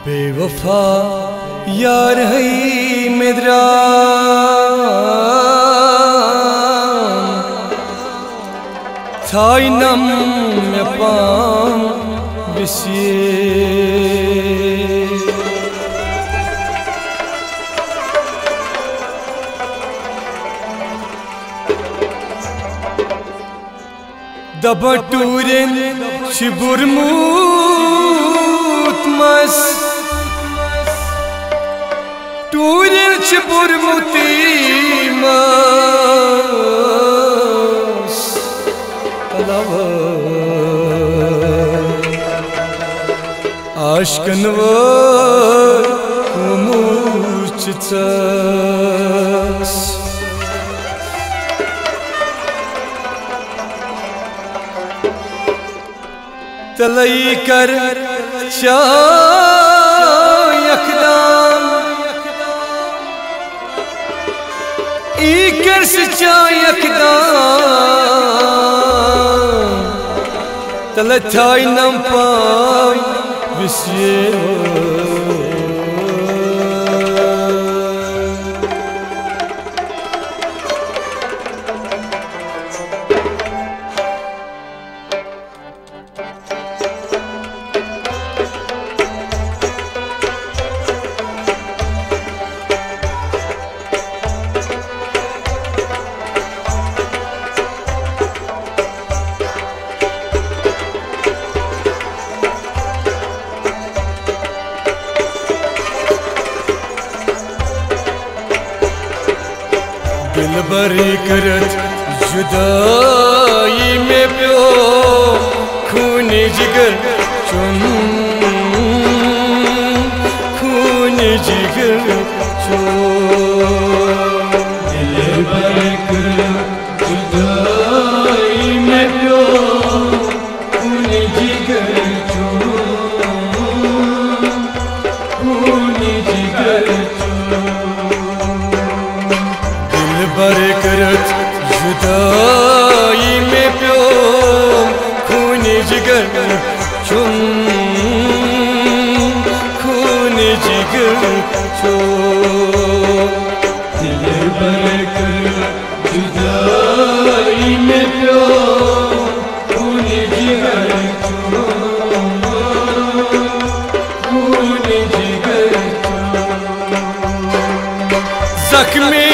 बेवफा यार है मेरा थाई नम में पाम बिसिए दबटूरेन शिबुरमुत मस टूरेन शिबुरमुती मस तलाव aşkınvar umurçıtsas तलई कर चायकदाम ई कर चायकदाम तल थाई नम पाई विषय दिल बरी करत जुदाई में प्यो खूनी जिगर चुन खूनी जिगर चुन दिल बरी करत जुदाई में प्यो खूनी जिगर चुन खूनी जिगर बर करत जुदाई में प्यो खूनी जिगर चुन खूनी जिगर चुन दिल बर करत जुदाई में प्यो खूनी जिगर चुन खूनी जिगर जख्मी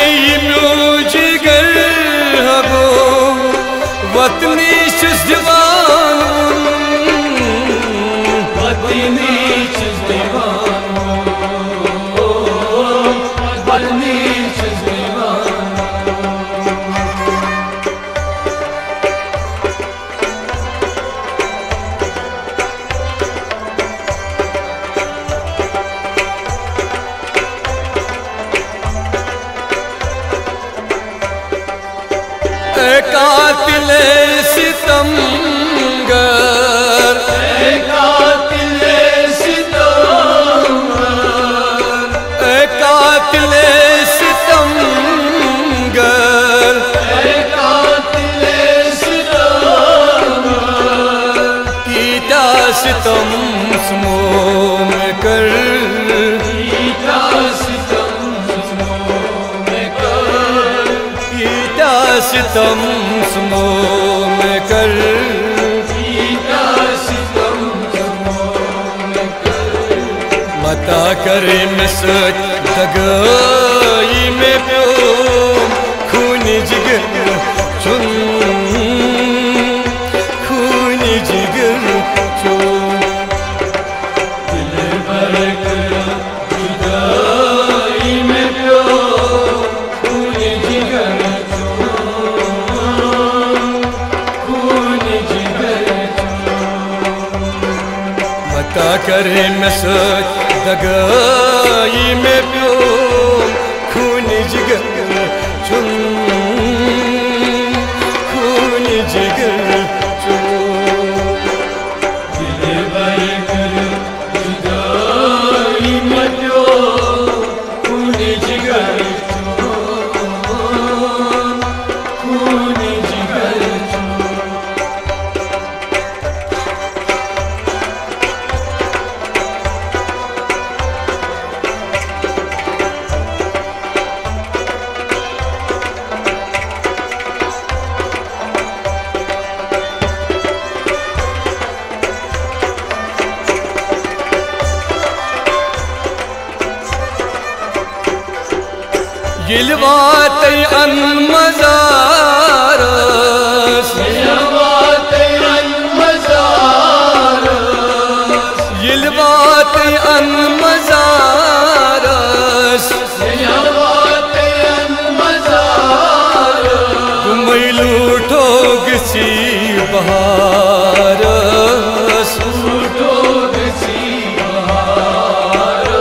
जिगर हगो वतनी दीवान वतनी दीवान वतनी कातिल सितमगर कातिल सितमगर कातिल सितमगर कातिल सितमगर कीटा सितम समो में कर कीटा सितम सितम समो में कर मता करे में सच दगाई में प्यो खूनी जिगर चुन खूनी जिगर चुन दिल बर करत जुदाई में प्यो खूनी जिगर करे में सच दगाई में प्यो खूनी जिगर चुन खूनी जिगर चुन दिल बर करत जुदाई में प्यो खूनी जिगर चुन खूनी जिगर चुन Yil vaatay an mazaras, yil vaatay an mazaras, yil vaatay an mazaras, yil vaatay an mazaras. Tumay luthog si baharas, luthog si baharas,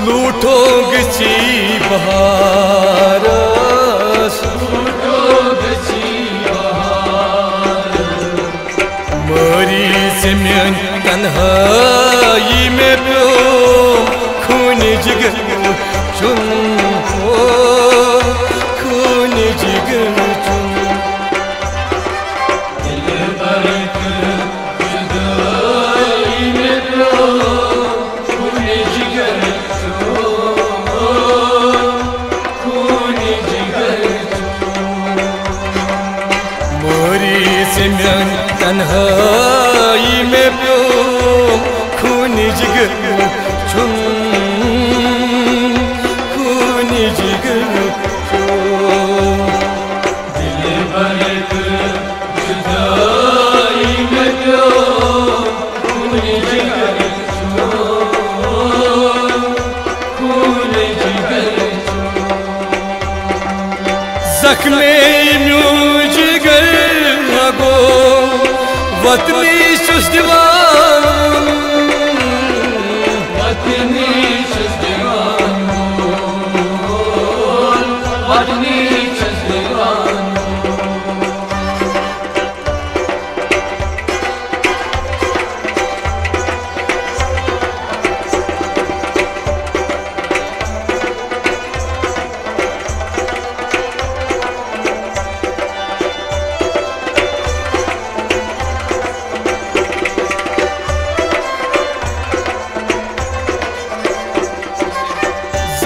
luthog si baharas, luthog si baharas. Mari se mein tanhayi mein pyo khoon jigar chun ho, khoon jigar chun. तन्हाई में प्यो खून जिगर चुन, खून जिगर चुन. दिल भर जुदाई में प्यो खून जिगर चुन, खून जिगर चुन. जख्मे म्यूं जिगर लगो वतनी शुस दीवान, वतनी शुस दीवान, वतनी शुस दीवान.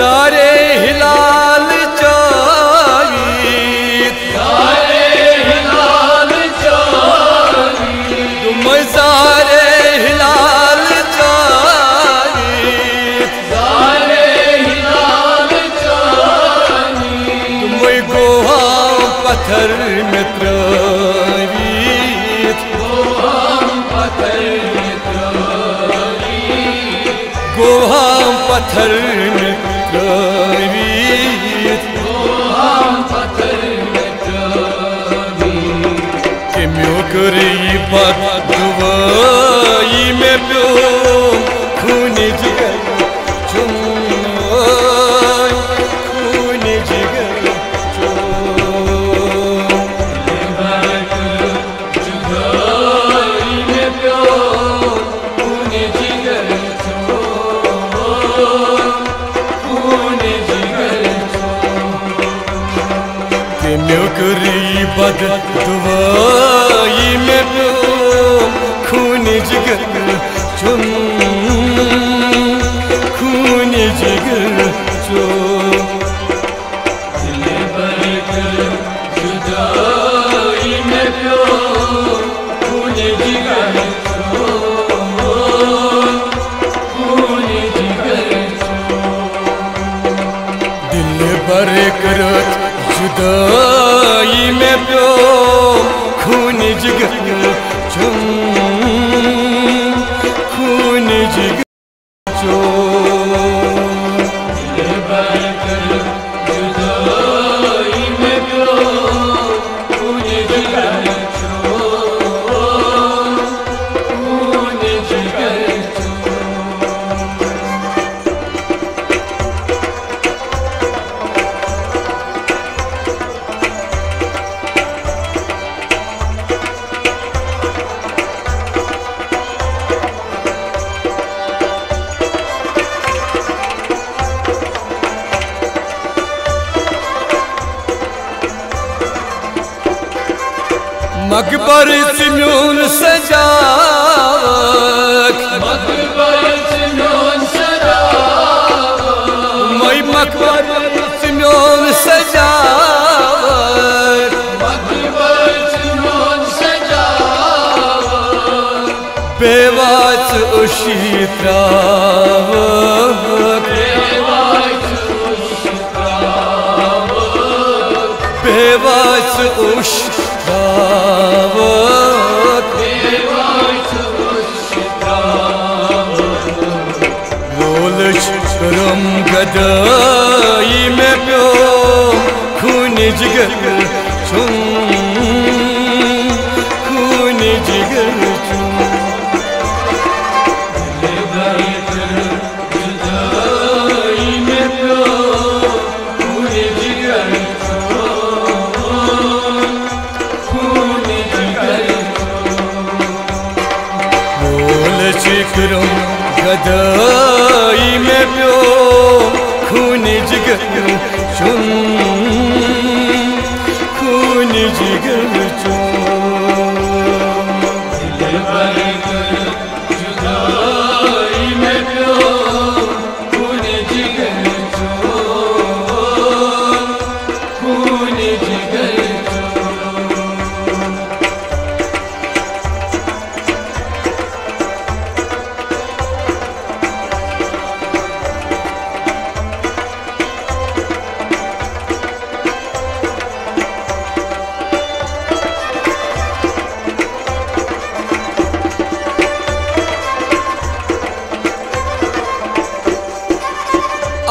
सारे हिलाल चाहिए, सारे हिलाल चाहिए, तुम सारे हिलाल चाहिए, सारे हिलाल चाहिए. तुम गोहा पत्थर में त्रावीत, गोहा पत्थर में त्रावीत, गोहा पत्थर में त्रावीत, गोहा पत्थर में त्रावीत. के म्यों करी बात दुआई में प्यो खून जिगर चुन, खून जिगर चुन. जुदाई में प्यो खून जिगर चुन, खून जिगर चुन. के म्यों करी बात दुआई में प्यो खून जिगर चुन, खून जिगर चुन. दिल भर जुदाई में प्यो खून जिगर चुन, खून जिगर चुन. दिल भर जुदाई में प्यो खून जिगर चुन, खून जिगर चुन. दिल भर जुदाई में प्यो खून जिगर चुन, खून जिगर चुन. मकबर सिम्योन सजावक, मकबर सिम्योन सजावक, मैं मकबर सिम्योन सजावक, मकबर सिम्योन सजावक. बेवाच उशित्रावक, बेवाच उशित्रावक. उश दावत रोलच करम गदाई में प्यो खून जिगर चुन खून जिगर चुन करम गदाई में प्यो खून जिगर चुन खून जिगर चुन जुदाई में प्यो खून जिगर चुन खून जिगर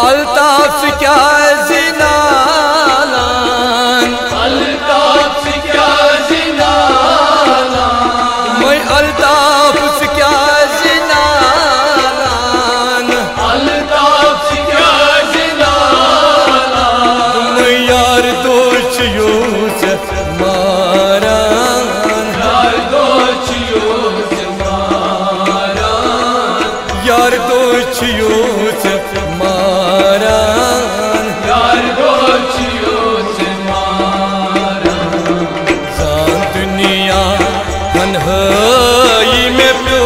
अल्ताफ से क्या ज़िनालान अल्ताफ से क्या ज़िनालान मैं अल्ताफ से क्या ज़िनालान अल्ताफ से क्या ज़िनालान मैं यार दोस्त यूसुफ मारान यार दोस्त यूसुफ मारान यार दोस्त यूसुफ यार दोस्त मारान जान दुनिया तन्हाई में प्यो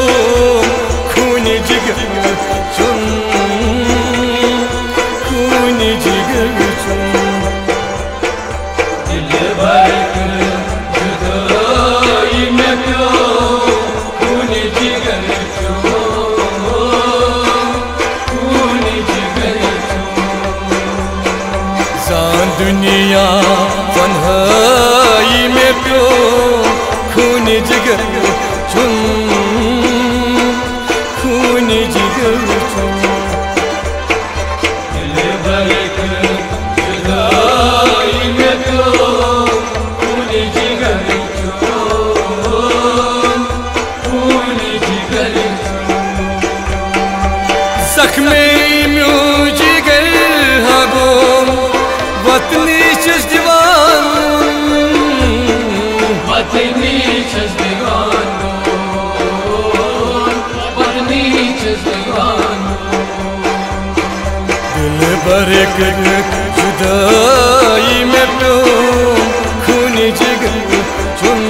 खून जिगर चुन खून जिगर चुन दिल भर जुदाई में प्यो खून जिगर चुन खून जिगर दुनिया तन्हाई में प्यो खून जिगर चुन खून जिगर चुन दिल भर जुदाई में प्यो खून जिगर चुन खून जिगर जख्मे म्यूं जिगर हगो वतनी छस दीवान वतनी छस दीवान वतनी छस दीवान दिल भर जुदाई में प्यो खून जिगर चुन